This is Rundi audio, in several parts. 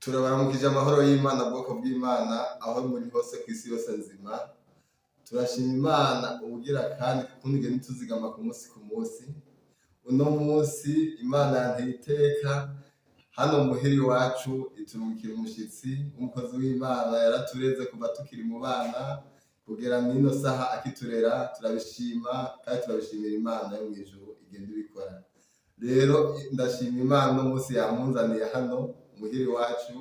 Turabaramukije amahoro y'Imana, bwoko bw'Imana aho muri hose kw'isi yose nzima. Turashima Imana ubugira kandi kuko igenda ituzigama ku munsi. Uno munsi Imana yanteye iteka hano muhira iwacu iturungikira umushitsi w'umukozi w'Imana yaratureze kuva tukiri mu bana kugera n'ino saha akiturera. Turabishima kandi turabishimira Imana yo mw'ijuru igenda ibikora. Rero ndashima Imana uno munsi yamunzaniye hano muhira iwacu.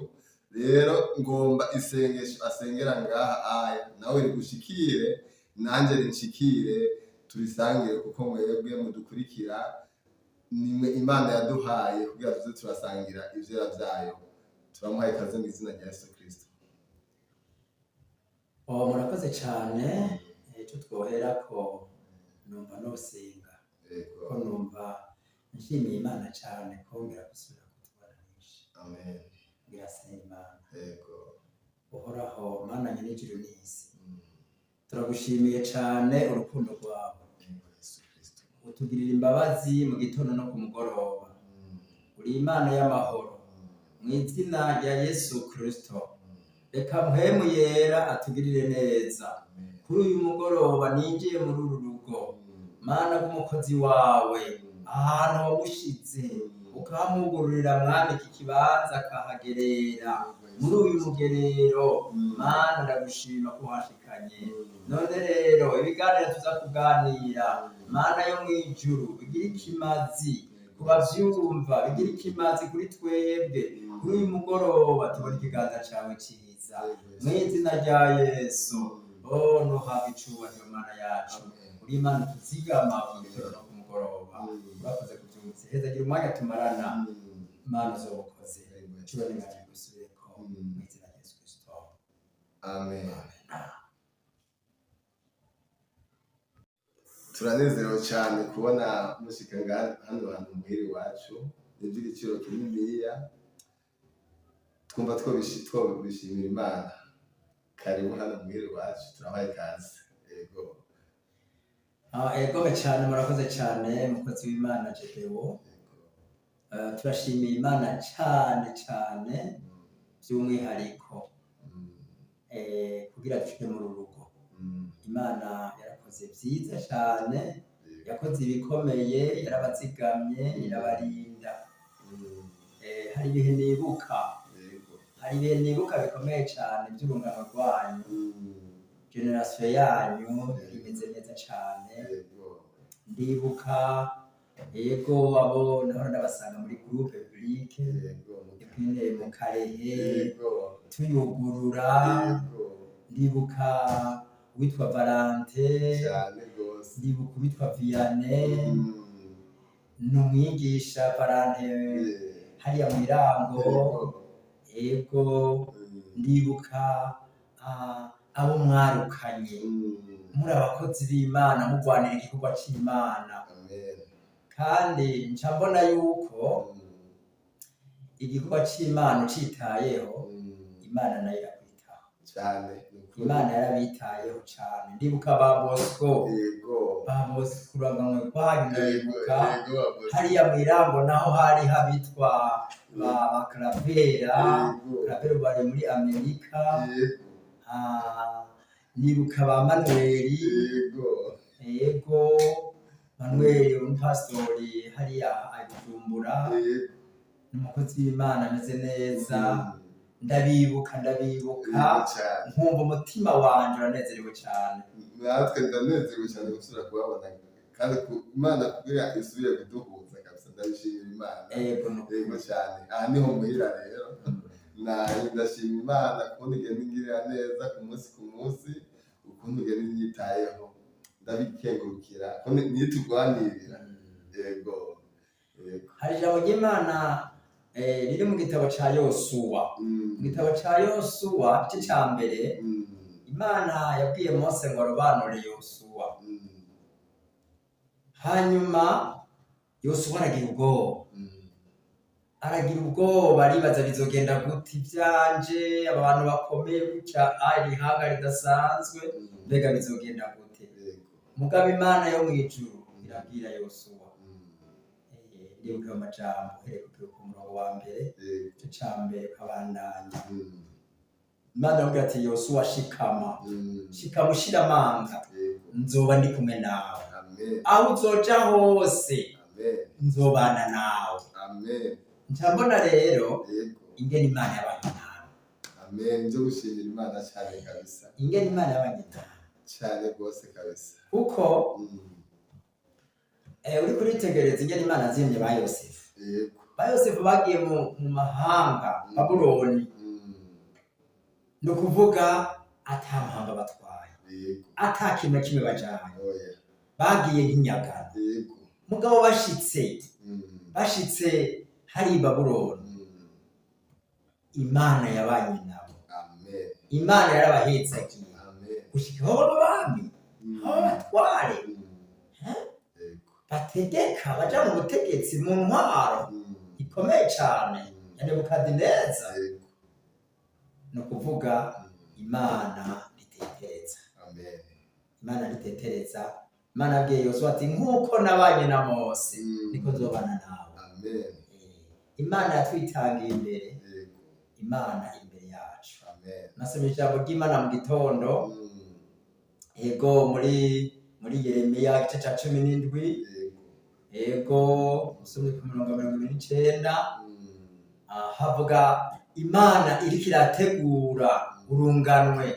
Rero ngomba isengesho asengera ngaha aya nawe rigushikire nanje rinshikire, turisangire kuko mwebwe mudukurikira nimwe Imana yaduhaye kugira tuze turasangira ivyera vyayo. Turamuhaye ikaze mu izina rya Yesu Kristo. Murakoze cane. Ico twoherako numva nosenga ko numva nshimiye Imana cane kongera gusubira kutubaranisha. Amen. Ngira Imana Yego. uhoraho Mana nyir'ijuru n'isi, turagushimiye cane urukundo rwawe, utugirira imbabazi mu gitondo no ku mugoroba. Uri Imana y'amahoro, mw'izina rya Yesu Kristo reka mpwemu yera atugirire neza kuri uyu mugoroba. Ninjiye muri uru rugo Mana bw'umukozi wawe, ahantu wamushize ukamugururira Mwami iki kibanza akahagerera muri uyu mugerero. Mana ndagushima ko washikanye. None rero ibiganiro tuza kuganira Mana yo mw'ijuru bigira ikimazi ku bavyumva, bigira ikimazi kuri twebwe kuri uyu mugoroba. Tubona ikiganza cawe ciza mw'izina rya Yesu. Nuhabwa icubahiro Mana yacu. Uri Imana tuzigama ku gitondo no ku mugoroba. Urakoze kuvyumvise. Hezagira umwanya tumarana Mana uzobukoze. Icubahiro n'inganje gusubireko mw'izina rya Yesu Kristo. Amen. Turanezerewe cyane kubona mushika hano hantu muhira iwacu. Ivy'igiciro kininiya, twumva twobishimira Imana. Karibu hano muhira iwacu, turabaye ikaze. Yego. Ego cyane, murakoze cyane mukozi w'Imana Jedewo. Turashimiye Imana cyane cyane by'umwihariko kugira dushike muri uru rugo. Imana yarakoze vyiza cyane, yakoze ibikomeye, yarabazigamye, irabarinda. Hari ibihe nibuka bikomeye cyane by'urungano rwanyu. Generation yanyu imeze neza cyane. Ndibuka ego abo nahora ndabasanga muri groupe publique ipine mu Karehe tuyugurura. Ndibuka witwa Valente, ndibuka witwa Vianney n'umwigisha Valente hariya mu Irango. Ego ndibuka abo mwarukanye muri abakozi b'Imana mugwanira igikorwa c'Imana. Kandi nca mbona yuko igikorwa c'Imana citayeho Imana nayo irakwitaho cyane. Imana yarabitayeho cyane. Ndibuka ba Bosco uragamwe kwanyu. Ndibuka hariya mu Irango naho hari habitwa ba Clavera bari muri Amerika. Ndibuka ba Manueli. Yego Manueli umupastori hariya Bujumbura, n'umukozi w'Imana ameze neza. Ndabibuka nkumva umutima wanje uranezerewe cyane. Natwe ndanezerewe cyane gusubira kubabona kandi Imana kugira isubire kuduhuza kabisa. Ndabishimira Imana. Yego cyane. Aha niho muhira rero. Ndashima Imana ukuntu igenda ingirira neza ku munsi, ukuntu igenda inyitayeho. Ndabikengurukira nitugwanirira. Yego. Hari ijambo ry'Imana riri mu gitabo ca Yosuwa. Mu gitabo ca Yosuwa igice ca mbere, Imana yabwiye Mose ngo arobanure Yosuwa. Hanyuma Yosuwa aragira ubwoba aribaza bizogenda gute ivyanje, aba bantu bakomeye gutya, iri hanga ridasanzwe, mbega bizogenda gute? Mugabo Imana yo mw'ijuru irabwira Yosuwa ndibuka ayo majambo uhereye ku murongo wa mbere igice ca mbere ukabandanya. Imana yabwira ati Yosuwa shikama shikama ushira amanga nzoba ndi kumwe nawe aho uzoja hose nzobana nawe. Nca mbona rero ingene Imana yabanye nawe. Nje gushimira Imana cyane kabisa, ingene Imana yabanye nawe cyane rwose kabisa, kuko uriko uritegereza ingene Imana yazimye ba Yosefu. Ba Yosefu bagiye mu mahanga Babuloni, ni ukuvuga ata mahanga batwaye, ata kimwe kimwe bajanye, bagiye nk'inyagano. Mugabo bashitse hari i Babuloni, Imana yabanye nabo. Imana yarabahezagiye gushika aho baba bami, aho batware bategeka baja mu butegetsi, mu ntwaro ikomeye cane ya Nebukadineza. Ni ukuvuga Imana ritetereza. Imana ritetereza. Imana yabwiye Yosuwa ati nk'uko nabanye na Mose niko nzobana nawe. Imana yatwitangiye imbere, Imana imbere yacu. Nasomye ijambo ry'Imana mu gitondo, ego muri Yeremiya igice ca 17, ego usomye ku murongo wa 29, havuga Imana iriko irategura urunganwe,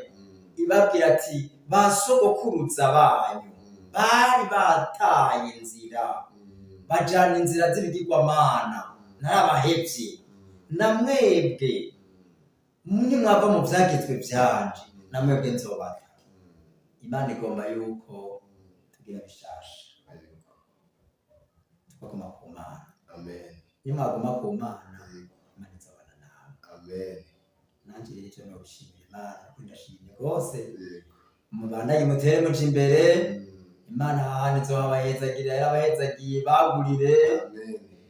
ibabwira ati ba sogokuruza banyu bari bataye inzira, bajana inzira z'ibigirwamana, narabahevye, na mwebwe nimwava mu vyagezwe vyanje, na mwebwe nzobata. Imana igomba yuko tugira bishasha, tukaguma ku Mana. Nimwaguma ku Mana, Imana izobana nawe. Nanje rero ico nogushimira Imana, kuko ndashimye rwose. Mubandanye mutere muja imbere, Imana hahandi izohabahezagira, yarabahezagiye, bagurire,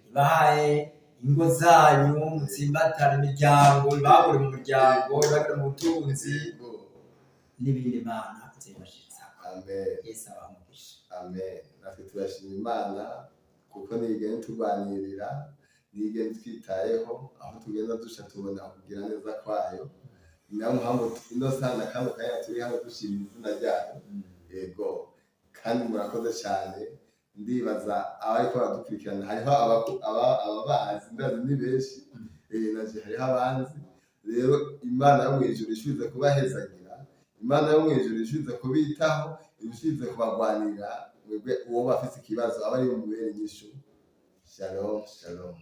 ibahaye ingo zanyu, mutsimbatane imiryango, ibagure mu muryango, ibagure mu butunzi, n'ibindi Imana izobashitsako. Yesu abamugisha. Natwe turashima Imana kuko niyigenda turwanirira, niyigenda twitayeho, aho tugenda dusha tubona kugira neza kwayo. Niyo mpamvu ino sana kano kanya turi hano dushimira izina ryayo. Yego, kandi murakoze cyane. Ndibaza abariko baradukurikirana hariho ababazi, ndazi ni benshi, naje hariho abanzi. Rero Imana yo mwijuru ishize kubahezagira, Imana yo mwijuru ishize kubitaho, ishize kubagwanira, mwebwe uwo bafise ikibazo aba ari mubere inyishu. Shalom. Shalom.